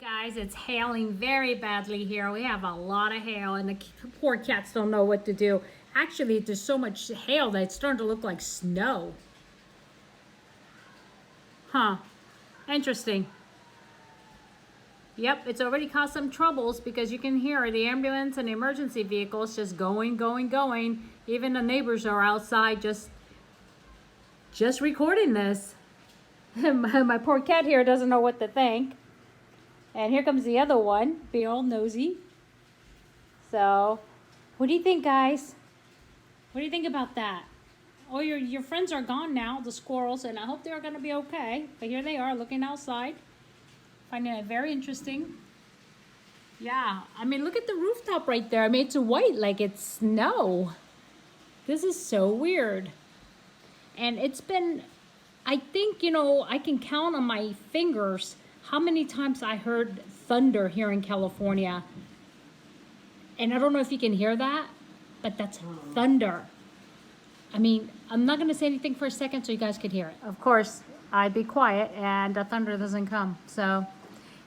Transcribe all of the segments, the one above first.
Guys, it's hailing very badly here. We have a lot of hail and the poor cats don't know what to do. Actually, there's so much hail that it's starting to look like snow. Huh. Interesting. Yep, it's already caused some troubles because you can hear the ambulance and the emergency vehicles just going. Even the neighbors are outside just recording this. My poor cat here doesn't know what to think. And here comes the other one, being all nosy. So, what do you think, guys? What do you think about that? Oh, your friends are gone now, the squirrels, and I hope they're going to be okay. But here they are, looking outside. Finding it very interesting. Yeah, I mean, look at the rooftop right there. I mean, it's white like it's snow. This is so weird. And it's been, I think, you know, I can count on my fingers how many times I heard thunder here in California. And I don't know if you can hear that, but that's thunder. I mean, I'm not going to say anything for a second so you guys can hear it. Of course, I'd be quiet and the thunder doesn't come. So,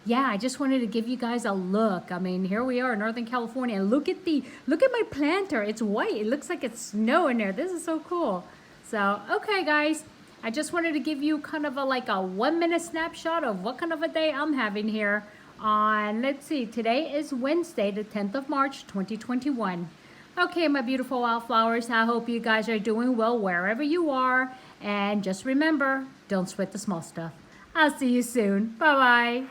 yeah, I just wanted to give you guys a look. I mean, here we are in Northern California. And look at my planter. It's white. It looks like it's snow in there. This is so cool. So, okay, guys. I just wanted to give you kind of like a 1-minute snapshot of what kind of a day I'm having here on, let's see, today is Wednesday, the 10th of March, 2021. Okay, my beautiful wildflowers, I hope you guys are doing well wherever you are. And just remember, don't sweat the small stuff. I'll see you soon. Bye-bye.